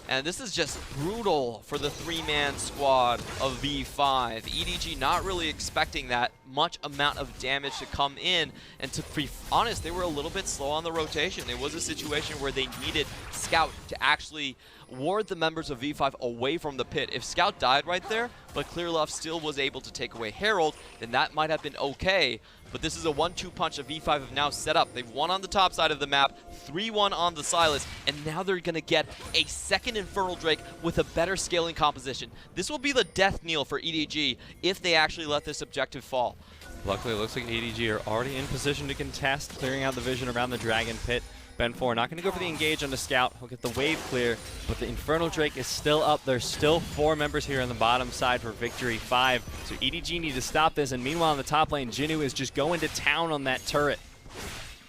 [SPEAKER 2] And this is just brutal for the three-man squad of V5. EDG not really expecting that much amount of damage to come in. And to be honest, they were a little bit slow on the rotation. It was a situation where they needed Scout to actually ward the members of V5 away from the pit. If Scout died right there, but Clearlove still was able to take away Herald, then that might have been okay. But this is a 1-2 punch that V5 have now set up. They've won on the top side of the map, 3-1 on the Sylas, and now they're going to get a second Infernal Drake with a better scaling composition. This will be the death knell for EDG if they actually let this objective fall.
[SPEAKER 1] Luckily, it looks like EDG are already in position to contest, clearing out the vision around the Dragon Pit. Ben 4 not going to go for the engage on the Scout. He'll get the wave clear, but the Infernal Drake is still up. There's still 4 members here on the bottom side for Victory 5. So EDG need to stop this, and meanwhile on the top lane, Jinoo is just going to town on that turret.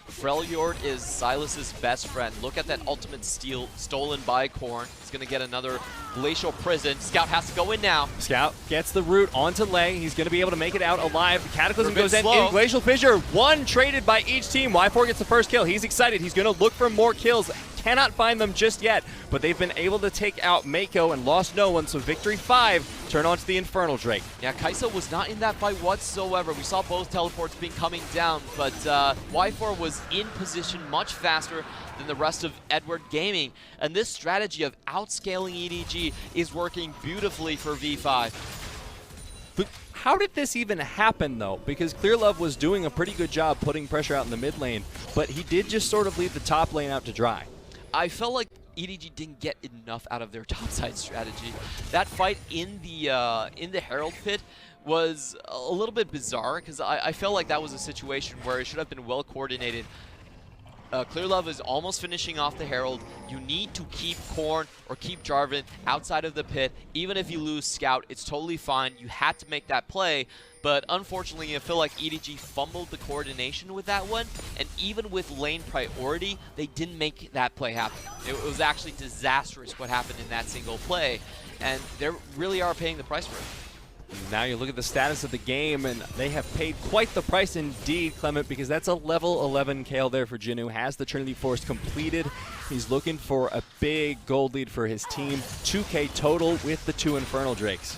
[SPEAKER 2] Freljord is Sylas's best friend. Look at that ultimate steal stolen by Korn. He's going to get another Glacial Prison. Scout has to go in now.
[SPEAKER 1] Scout gets the root onto Lei. He's going to be able to make it out alive. The Cataclysm goes in. Glacial Fissure, 1 traded by each team. Y4 gets the first kill. He's excited. He's going to look for more kills. Cannot find them just yet, but they've been able to take out Meiko and lost no one, so Victory 5 turn on to the Infernal Drake.
[SPEAKER 2] Yeah, Kayle was not in that fight whatsoever. We saw both teleports being coming down, but Y4 was in position much faster than the rest of Edward Gaming, and this strategy of outscaling EDG is working beautifully for V5.
[SPEAKER 1] But how did this even happen, though? Because Clearlove was doing a pretty good job putting pressure out in the mid lane, but he did just sort of leave the top lane out to dry.
[SPEAKER 2] I felt like EDG didn't get enough out of their topside strategy. That fight in the Herald pit was a little bit bizarre because I felt like that was a situation where it should have been well coordinated. Clearlove is almost finishing off the Herald. You need to keep Korn or keep Jarvin outside of the pit. Even if you lose Scout, it's totally fine. You had to make that play. But unfortunately, I feel like EDG fumbled the coordination with that one. And even with lane priority, they didn't make that play happen. It was actually disastrous what happened in that single play. And they really are paying the price for it.
[SPEAKER 1] Now you look at the status of the game, and they have paid quite the price indeed, Clement, because that's a level 11 Kayle there for Jinoo. Has the Trinity Force completed. He's looking for a big gold lead for his team. 2K total with the 2 Infernal Drakes.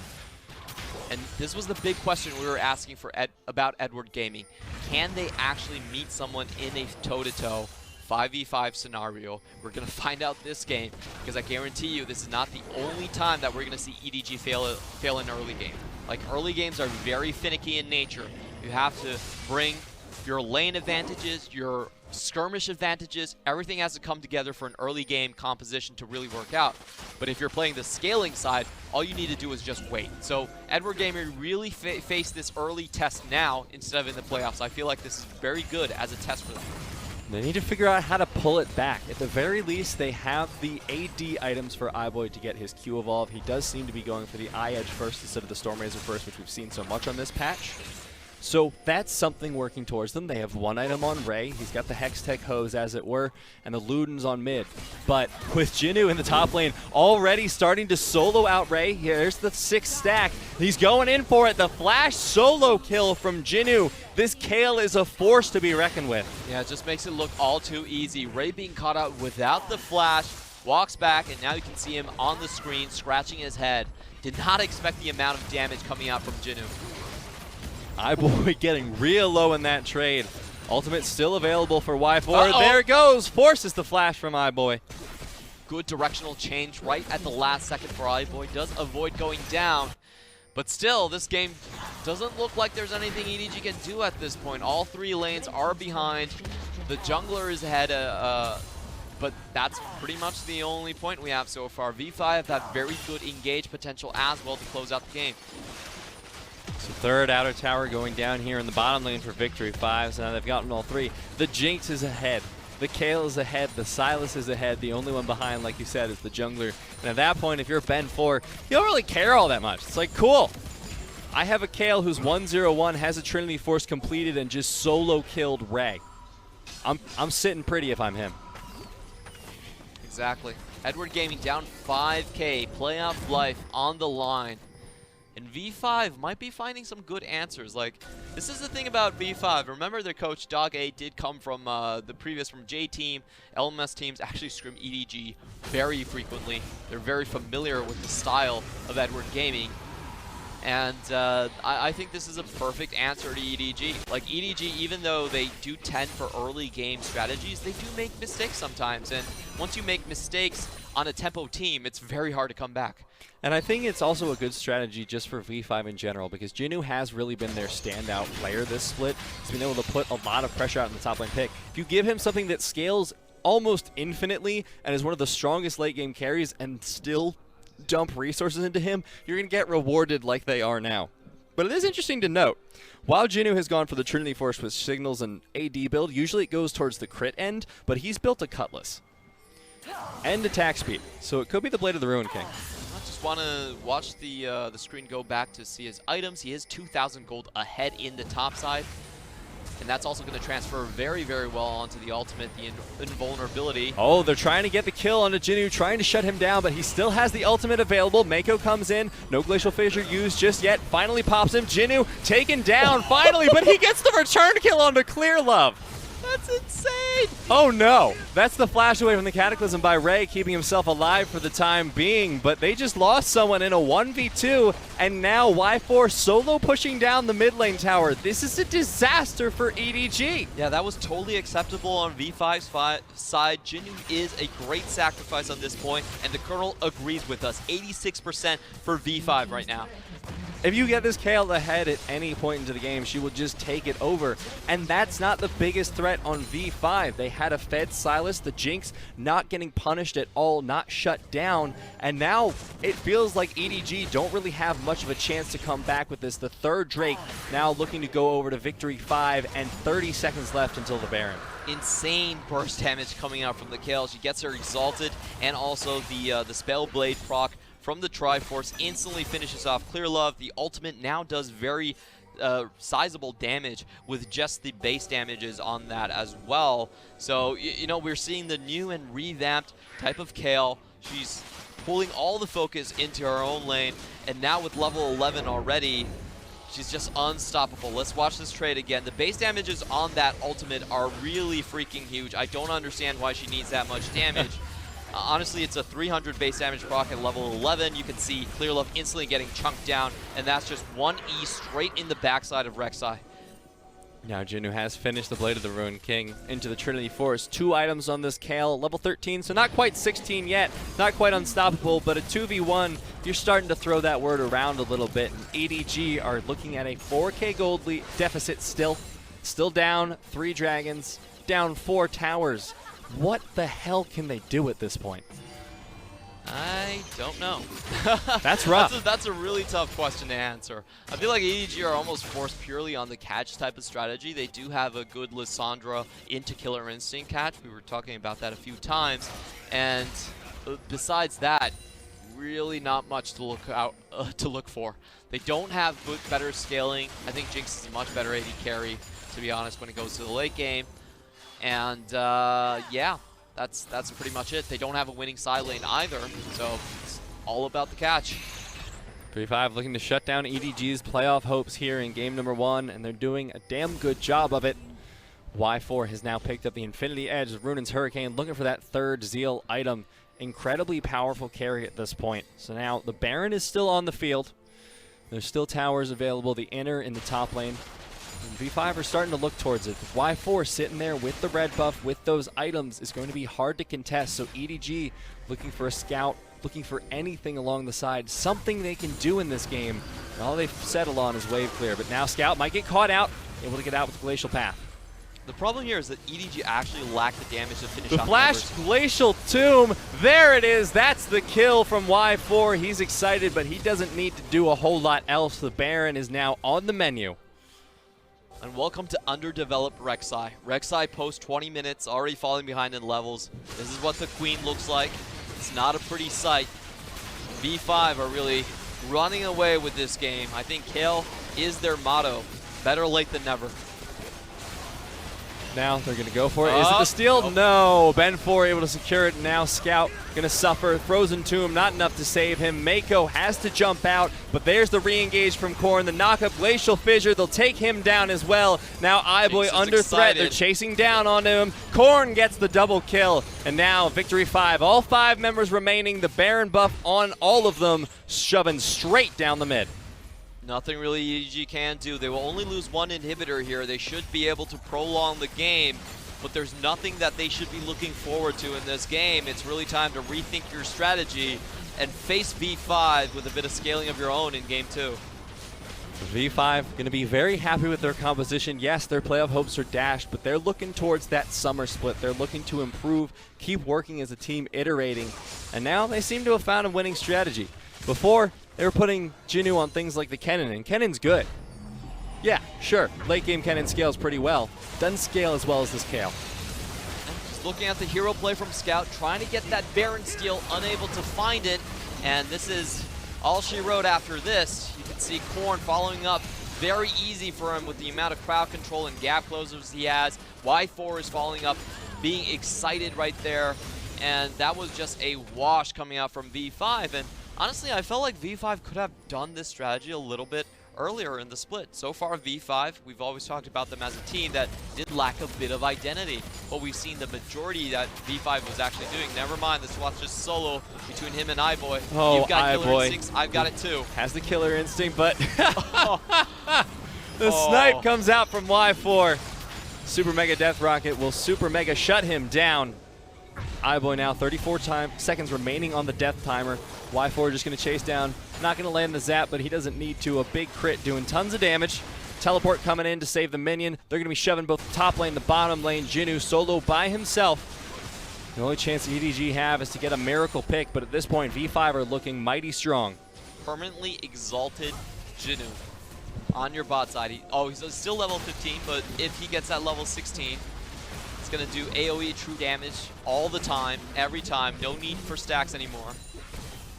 [SPEAKER 2] And this was the big question we were asking for about Edward Gaming. Can they actually meet someone in a toe-to-toe 5v5 scenario? We're going to find out this game, because I guarantee you this is not the only time that we're going to see EDG fail in early game. Like, early games are very finicky in nature. You have to bring your lane advantages, your skirmish advantages, everything has to come together for an early game composition to really work out. But if you're playing the scaling side, all you need to do is just wait. So Edward Gaming really faced this early test now instead of in the playoffs. I feel like this is very good as a test for them.
[SPEAKER 1] They need to figure out how to pull it back. At the very least, they have the AD items for iBoy to get his Q evolve. He does seem to be going for the Eye Edge first instead of the Storm Razor first, which we've seen so much on this patch. So that's something working towards them. They have 1 item on Ray. He's got the Hextech hose, as it were, and the Ludens on mid. But with Jinoo in the top lane, already starting to solo out Ray. Here's the 6th stack. He's going in for it. The flash solo kill from Jinoo. This Kayle is a force to be reckoned with.
[SPEAKER 2] Yeah, it just makes it look all too easy. Ray being caught out without the flash, walks back, and now you can see him on the screen scratching his head. Did not expect the amount of damage coming out from Jinoo.
[SPEAKER 1] iBoy getting real low in that trade. Ultimate still available for Y4. There it goes. Forces the flash from iBoy.
[SPEAKER 2] Good directional change right at the last second for iBoy. Does avoid going down. But still, this game doesn't look like there's anything EDG can do at this point. All 3 lanes are behind. The jungler is ahead, but that's pretty much the only point we have so far. V5 have very good engage potential as well to close out the game.
[SPEAKER 1] So 3rd outer tower going down here in the bottom lane for Victory 5. So now they've gotten all 3. The Jinx is ahead. The Kayle is ahead. The Sylas is ahead. The only one behind, like you said, is the jungler. And at that point, if you're Ben 4, you don't really care all that much. It's like, cool. I have a Kayle who's 1-0-1, has a Trinity Force completed, and just solo killed Ray. I'm sitting pretty if I'm him.
[SPEAKER 2] Exactly. Edward Gaming down 5K. Playoff life on the line. And V5 might be finding some good answers. Like, this is the thing about V5. Remember their coach, Dog A, did come from the previous, from J Team. LMS teams actually scrim EDG very frequently. They're very familiar with the style of Edward Gaming. And I think this is a perfect answer to EDG. Like, EDG, even though they do tend for early game strategies, they do make mistakes sometimes. And once you make mistakes on a tempo team, it's very hard to come back.
[SPEAKER 1] And I think it's also a good strategy just for V5 in general, because Jinoo has really been their standout player this split. He's been able to put a lot of pressure out in the top lane pick. If you give him something that scales almost infinitely and is one of the strongest late game carries and still dump resources into him, you're going to get rewarded like they are now. But it is interesting to note, while Jinoo has gone for the Trinity Force with Signals and AD build, usually it goes towards the crit end, but he's built a Cutlass and attack speed, so it could be the Blade of the Ruin King.
[SPEAKER 2] I just want to watch the screen go back to see his items. He is 2,000 gold ahead in the top side. And that's also going to transfer very, very well onto the ultimate, the invulnerability.
[SPEAKER 1] Oh, they're trying to get the kill onto Jinoo, trying to shut him down, but he still has the ultimate available. Meiko comes in, no Glacial Fissure used just yet, finally pops him. Jinoo taken down, finally, but he gets the return kill onto Clearlove.
[SPEAKER 2] That's insane!
[SPEAKER 1] Oh no, that's the flash away from the Cataclysm by Ray, keeping himself alive for the time being, but they just lost someone in a 1v2, and now Y4 solo pushing down the mid lane tower. This is a disaster for EDG.
[SPEAKER 2] Yeah, that was totally acceptable on V5's side. Jinoo is a great sacrifice on this point, and the Colonel agrees with us. 86% for V5 right now.
[SPEAKER 1] If you get this Kayle ahead at any point into the game, she will just take it over. And that's not the biggest threat on V5. They had a fed Sylas, the Jinx, not getting punished at all, not shut down. And now it feels like EDG don't really have much of a chance to come back with this. The third Drake now looking to go over to Victory 5 and 30 seconds left until the Baron.
[SPEAKER 2] Insane burst damage coming out from the Kayle. She gets her Exalted and also the Spell Blade proc from the Triforce, instantly finishes off Clearlove. The ultimate now does very sizable damage with just the base damages on that as well. So, you know, we're seeing the new and revamped type of Kayle. She's pulling all the focus into her own lane, and now with level 11 already, she's just unstoppable. Let's watch this trade again. The base damages on that ultimate are really freaking huge. I don't understand why she needs that much damage. Honestly, it's a 300 base damage proc at level 11. You can see Clearlove instantly getting chunked down, and that's just 1E straight in the backside of Rek'Sai.
[SPEAKER 1] Now Jinoo has finished the Blade of the Ruin King into the Trinity Force. 2 items on this Kayle, level 13, so not quite 16 yet, not quite unstoppable, but a 2v1, you're starting to throw that word around a little bit. And EDG are looking at a 4k gold deficit still down 3 dragons, down 4 towers. What the hell can they do at this point?
[SPEAKER 2] I don't know.
[SPEAKER 1] That's rough.
[SPEAKER 2] That's a really tough question to answer. I feel like EDG are almost forced purely on the catch type of strategy. They do have a good Lissandra into Killer Instinct catch. We were talking about that a few times. And besides that, really not much to look for. They don't have better scaling. I think Jinx is a much better AD carry, to be honest, when it goes to the late game. And yeah, that's pretty much it. They don't have a winning side lane either, so it's all about the catch.
[SPEAKER 1] 3-5 looking to shut down EDG's playoff hopes here in game number 1, and they're doing a damn good job of it. Y4 has now picked up the Infinity Edge with Runin's Hurricane, looking for that third Zeal item. Incredibly powerful carry at this point. So now the Baron is still on the field. There's still towers available, the inner in the top lane. And V5 are starting to look towards it. Y4 sitting there with the red buff, with those items, is going to be hard to contest. So EDG looking for a scout, looking for anything along the side, something they can do in this game. And all they've settled on is wave clear. But now Scout might get caught out, able to get out with the Glacial Path.
[SPEAKER 2] The problem here is that EDG actually lack the damage to finish
[SPEAKER 1] the
[SPEAKER 2] off
[SPEAKER 1] flash
[SPEAKER 2] numbers.
[SPEAKER 1] Glacial Tomb, there it is. That's the kill from Y4. He's excited, but he doesn't need to do a whole lot else. The Baron is now on the menu.
[SPEAKER 2] And welcome to underdeveloped Rek'Sai. Rek'Sai post 20 minutes, already falling behind in levels. This is what the Queen looks like. It's not a pretty sight. V5 are really running away with this game. I think Kayle is their motto. Better late than never.
[SPEAKER 1] Now they're going to go for it. Is it the steal? No. Ben 4 able to secure it. Now Scout going to suffer. Frozen Tomb, not enough to save him. Meiko has to jump out, but there's the re-engage from Korn. The knock-up Glacial Fissure. They'll take him down as well. Now iBoy under threat. They're chasing down onto him. Korn gets the double kill. And now Victory 5. All 5 members remaining. The Baron buff on all of them, shoving straight down the mid.
[SPEAKER 2] Nothing really EDG can do. They will only lose 1 inhibitor here. They should be able to prolong the game, but there's nothing that they should be looking forward to in this game. It's really time to rethink your strategy and face V5 with a bit of scaling of your own in game 2.
[SPEAKER 1] V5 going to be very happy with their composition. Yes, their playoff hopes are dashed, but they're looking towards that summer split. They're looking to improve, keep working as a team, iterating, and now they seem to have found a winning strategy. Before, they were putting Jinoo on things like the Kennen, and Kennen's good. Yeah, sure, late game Kennen scales pretty well. Doesn't scale as well as this Kayle.
[SPEAKER 2] Just looking at the hero play from Scout, trying to get that Baron steal, unable to find it, and this is all she wrote after this. You can see Korn following up, very easy for him with the amount of crowd control and gap closers he has. Y4 is following up, being excited right there, and that was just a wash coming out from V5. And honestly, I felt like V5 could have done this strategy a little bit earlier in the split. So far, V5, we've always talked about them as a team that did lack a bit of identity, but we've seen the majority that V5 was actually doing. Never mind, this was just solo between him and iBoy.
[SPEAKER 1] Oh,
[SPEAKER 2] you've got
[SPEAKER 1] iBoy.
[SPEAKER 2] killer instincts, I've got it too.
[SPEAKER 1] Has the killer instinct, but the snipe comes out from Y4. Super Mega Death Rocket will Super Mega shut him down. iBoy now 34 seconds remaining on the death timer. Y4 just going to chase down. Not going to land the zap, but he doesn't need to. A big crit doing tons of damage. Teleport coming in to save the minion. They're going to be shoving both the top lane, the bottom lane. Jinoo solo by himself. The only chance the EDG have is to get a miracle pick, but at this point, V5 are looking mighty strong.
[SPEAKER 2] Permanently exalted Jinoo on your bot side. He's still level 15, but if he gets that level 16, it's going to do AoE true damage all the time, every time. No need for stacks anymore.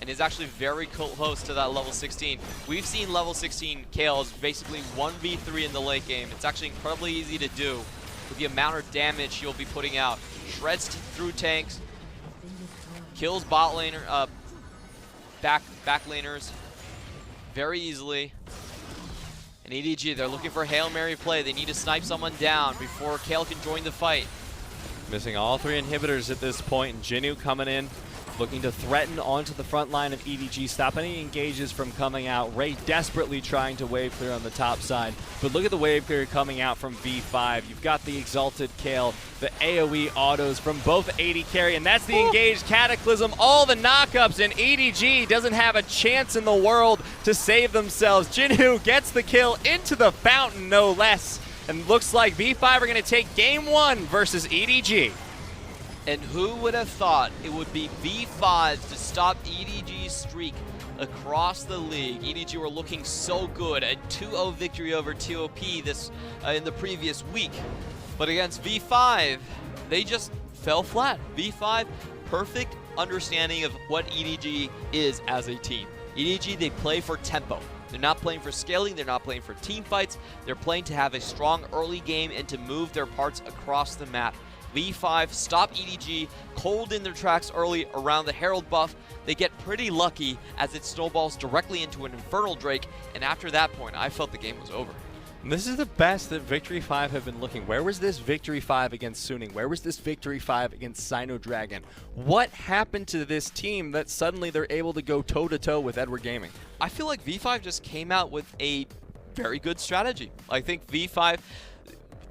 [SPEAKER 2] And is actually very close to that level 16. We've seen level 16 Kayle's basically 1v3 in the late game. It's actually incredibly easy to do with the amount of damage he'll be putting out. Shreds through tanks, kills bot laner, back laners very easily. And EDG, they're looking for a Hail Mary play. They need to snipe someone down before Kayle can join the fight.
[SPEAKER 1] Missing all 3 inhibitors at this point, and Jinoo coming in, looking to threaten onto the front line of EDG, stop any engages from coming out. Ray desperately trying to wave clear on the top side, but look at the wave clear coming out from V5. You've got the exalted Kayle, the AoE autos from both AD carry, and that's the engaged Cataclysm, all the knockups, and EDG doesn't have a chance in the world to save themselves. Jinoo gets the kill into the fountain, no less, and looks like V5 are going to take game 1 versus EDG.
[SPEAKER 2] And who would have thought it would be V5 to stop EDG's streak across the league? EDG were looking so good, a 2-0 victory over TOP this in the previous week. But against V5, they just fell flat. V5, perfect understanding of what EDG is as a team. EDG, they play for tempo. They're not playing for scaling, they're not playing for team fights. They're playing to have a strong early game and to move their parts across the map. V5 stop EDG cold in their tracks early around the Herald buff. They get pretty lucky as it snowballs directly into an Infernal Drake, and after that point, I felt the game was over.
[SPEAKER 1] And this is the best that Victory 5 have been looking. Where was this Victory 5 against Suning? Where was this Victory 5 against Sino Dragon? What happened to this team that suddenly they're able to go toe-to-toe with Edward Gaming?
[SPEAKER 2] I feel like V5 just came out with a very good strategy. I think V5...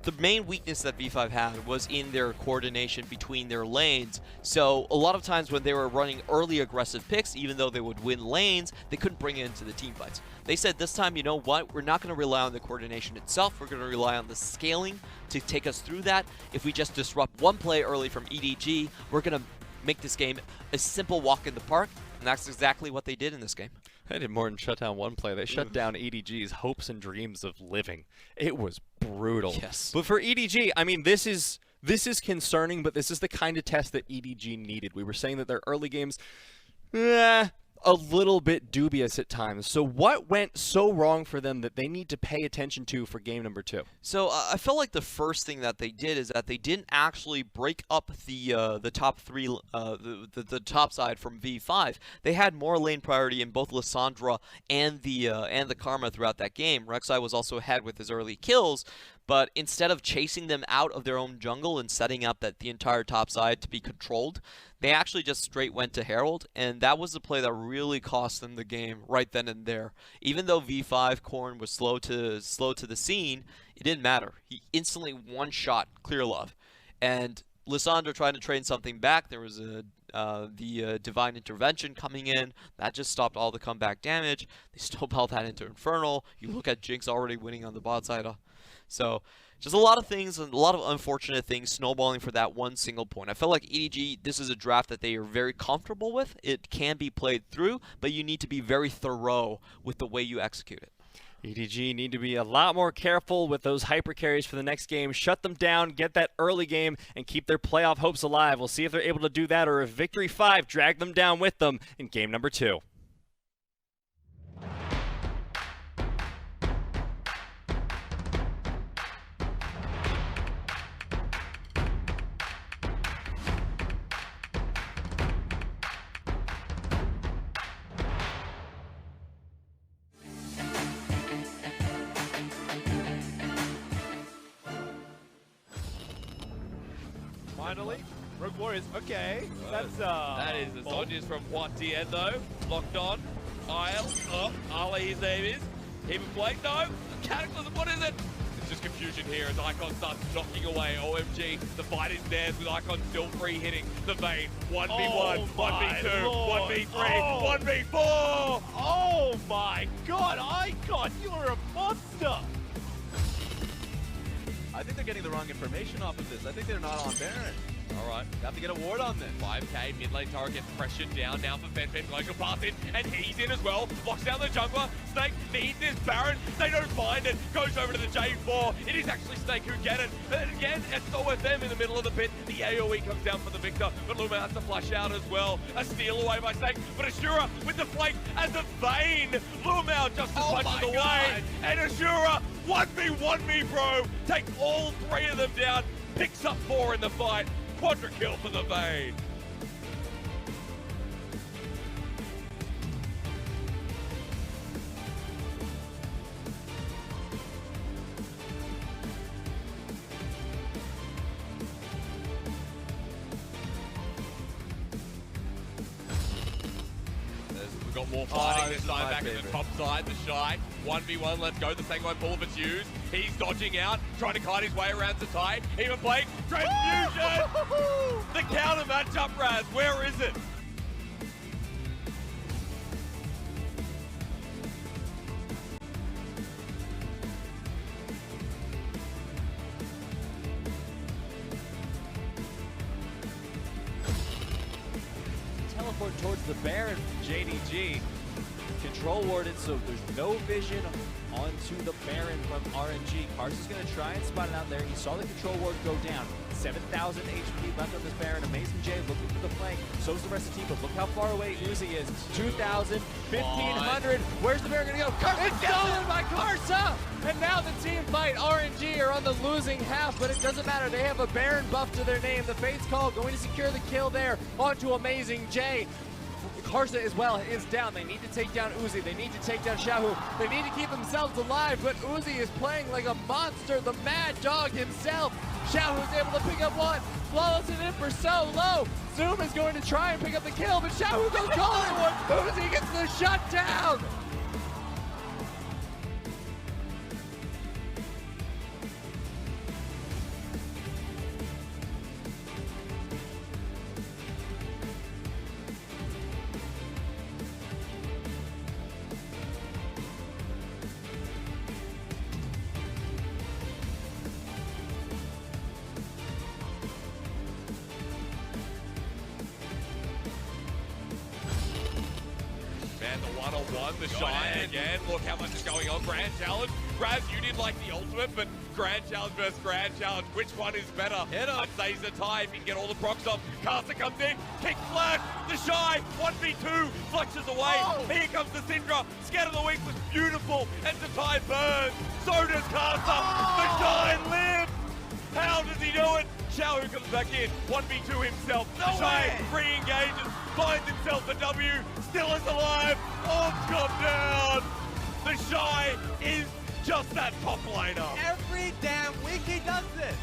[SPEAKER 2] the main weakness that V5 had was in their coordination between their lanes. So a lot of times when they were running early aggressive picks, even though they would win lanes, they couldn't bring it into the team fights. They said this time, you know what, we're not going to rely on the coordination itself, we're going to rely on the scaling to take us through that. If we just disrupt one play early from EDG, we're going to make this game a simple walk in the park, and that's exactly what they did in this game.
[SPEAKER 1] They did more than shut down one play. They shut down EDG's hopes and dreams of living. It was brutal.
[SPEAKER 2] Yes.
[SPEAKER 1] But for EDG, I mean, this is concerning, but this is the kind of test that EDG needed. We were saying that their early games a little bit dubious at times. So what went so wrong for them that they need to pay attention to for game number 2?
[SPEAKER 2] So I felt like the first thing that they did is that they didn't actually break up the top three, the top side from V5. They had more lane priority in both Lissandra and the Karma throughout that game. Rek'Sai was also ahead with his early kills, but instead of chasing them out of their own jungle and setting up the entire top side to be controlled, they actually just straight went to Herald, and that was the play that really cost them the game right then and there. Even though V5 Corn was slow to the scene, it didn't matter. He instantly one-shot Clearlove, and Lissandra tried to train something back. There was the Divine Intervention coming in. That just stopped all the comeback damage. They still belt that into Infernal. You look at Jinx already winning on the bot side. So just a lot of things, and a lot of unfortunate things snowballing for that one single point. I felt like EDG, this is a draft that they are very comfortable with. It can be played through, but you need to be very thorough with the way you execute it.
[SPEAKER 1] EDG need to be a lot more careful with those hyper carries for the next game. Shut them down, get that early game, and keep their playoff hopes alive. We'll see if they're able to do that, or if Victory 5 drag them down with them in game number 2.
[SPEAKER 3] Finally, Rogue Warriors, okay. That's
[SPEAKER 4] That is the Zonyas from Poitiers though. Locked on. Isle. Ali his name is. Even Blake, no. Cataclysm, what is it? It's just confusion here as Icon starts knocking away. OMG, the fight is theirs with Icon still free hitting the Vayne. 1v1, 1v2, 1v3, 1v4!
[SPEAKER 3] Oh my god, Icon, you're a monster! I think they're getting the wrong information off of this. I think they're not on Baron.
[SPEAKER 4] Alright.
[SPEAKER 3] You have to get a ward on this.
[SPEAKER 4] 5k, mid lane tower gets pressured down now for Fen. Glacial pass in, and he's in as well. Locks down the jungler. Snake needs this Baron. They don't find it. Goes over to the J4. It is actually Snake who get it. But again, it's still with them in the middle of the pit. The AoE comes down for the Victor, but Luma has to flush out as well. A steal away by Snake, but Ashura with the flank and the Vayne. Luma just as punches away. And Ashura, 1v1 me, bro. Takes all three of them down. Picks up 4 in the fight. Quadra kill for the Vayne. We've got more fighting this time back at the top side. The Shy 1v1, let's go. The Sanguine Pull of its used. He's dodging out, trying to kite his way around to tie. Even Blake, transfusion! The counter matchup, Raz, where is it?
[SPEAKER 5] Teleport towards the Baron from JDG. Control warded, so there's no vision onto the Baron from RNG. Carson's going to try and spot it out there. He saw the control ward go down. 7,000 HP left on this Baron. Amazing J looking for the flank. So's the rest of the team, but look how far away Uzi is. 2,000, 1,500. Where's the Baron going to go? It's stolen by Karsa! And now the team fight, RNG are on the losing half, but it doesn't matter. They have a Baron buff to their name. The Fate's Call going to secure the kill there onto Amazing J. Karsa as well is down. They need to take down Uzi. They need to take down Shahu. They need to keep themselves alive, but Uzi is playing like a monster, the mad dog himself. Shahu's able to pick up one. Flawless it in for so low. Zoom is going to try and pick up the kill, but Shahu goes calling one. Uzi gets the shutdown.
[SPEAKER 4] Man, the one-on-one, the Shy again. Look how much is going on. Grand challenge Raz, you did like the ultimate, but Grand Challenge versus Grand Challenge, which one is better? I'd say Zatai if he can get all the procs off. Caster comes in, kick flash, the Shy, 1v2, flushes away. Here comes the Syndra, Scatter the Wings was beautiful, and Zatai burns. So does Caster, the Shy lives! How does he do it? Xiao comes back in, 1v2 himself. The Shy re-engages, finds himself a W, still is alive, orbs come down. The Shy is just that top laner.
[SPEAKER 3] Every damn week he does this.